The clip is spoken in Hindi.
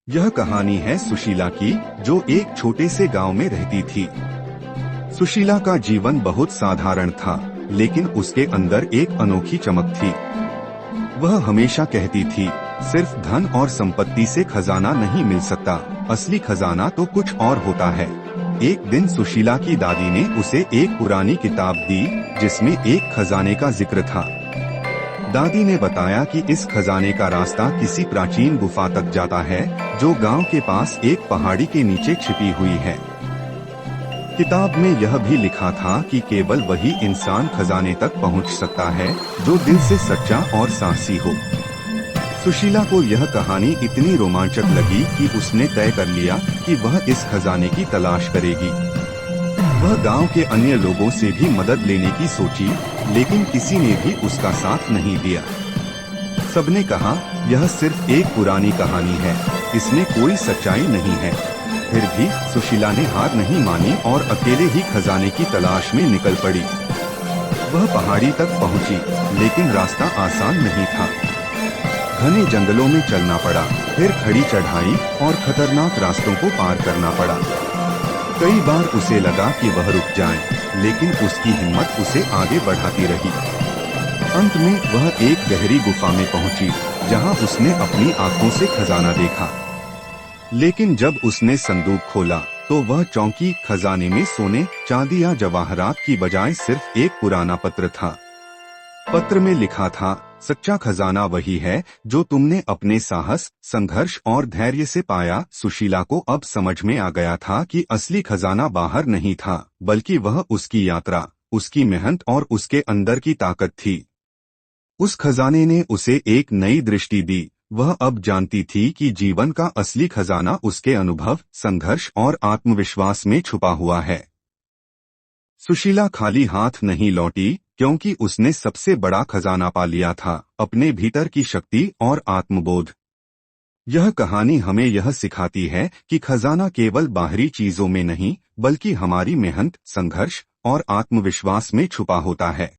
यह कहानी है सुशीला की, जो एक छोटे से गांव में रहती थी। सुशीला का जीवन बहुत साधारण था, लेकिन उसके अंदर एक अनोखी चमक थी। वह हमेशा कहती थी, सिर्फ धन और संपत्ति से खजाना नहीं मिल सकता, असली खजाना तो कुछ और होता है। एक दिन सुशीला की दादी ने उसे एक पुरानी किताब दी, जिसमें एक खजाने का जिक्र था। दादी ने बताया कि इस खजाने का रास्ता किसी प्राचीन गुफा तक जाता है, जो गांव के पास एक पहाड़ी के नीचे छिपी हुई है। किताब में यह भी लिखा था कि केवल वही इंसान खजाने तक पहुंच सकता है, जो दिल से सच्चा और साहसी हो। सुशीला को यह कहानी इतनी रोमांचक लगी कि उसने तय कर लिया कि वह इस खजाने की तलाश करेगी। वह गांव के अन्य लोगों से भी मदद लेने की सोची, लेकिन किसी ने भी उसका साथ नहीं दिया। सबने कहा, यह सिर्फ एक पुरानी कहानी है, इसमें कोई सच्चाई नहीं है। फिर भी सुशीला ने हार नहीं मानी और अकेले ही खजाने की तलाश में निकल पड़ी। वह पहाड़ी तक पहुंची, लेकिन रास्ता आसान नहीं था। घने जंगलों में चलना पड़ा, फिर खड़ी चढ़ाई और खतरनाक रास्तों को पार करना पड़ा। कई बार उसे लगा कि वह रुक जाए, लेकिन उसकी हिम्मत उसे आगे बढ़ाती रही। अंत में वह एक गहरी गुफा में पहुंची, जहां उसने अपनी आंखों से खजाना देखा। लेकिन जब उसने संदूक खोला, तो वह चौंकी। खजाने में सोने, चांदी या जवाहरात की बजाय सिर्फ एक पुराना पत्र था। पत्र में लिखा था, सच्चा खजाना वही है जो तुमने अपने साहस, संघर्ष और धैर्य से पाया। सुशीला को अब समझ में आ गया था कि असली खजाना बाहर नहीं था, बल्कि वह उसकी यात्रा, उसकी मेहनत और उसके अंदर की ताकत थी। उस खजाने ने उसे एक नई दृष्टि दी। वह अब जानती थी कि जीवन का असली खजाना उसके अनुभव, संघर्ष और आत्मविश्वास में छुपा हुआ है। सुशीला खाली हाथ नहीं लौटी, क्योंकि उसने सबसे बड़ा खजाना पा लिया था, अपने भीतर की शक्ति और आत्मबोध। यह कहानी हमें यह सिखाती है कि खजाना केवल बाहरी चीजों में नहीं, बल्कि हमारी मेहनत, संघर्ष और आत्मविश्वास में छुपा होता है।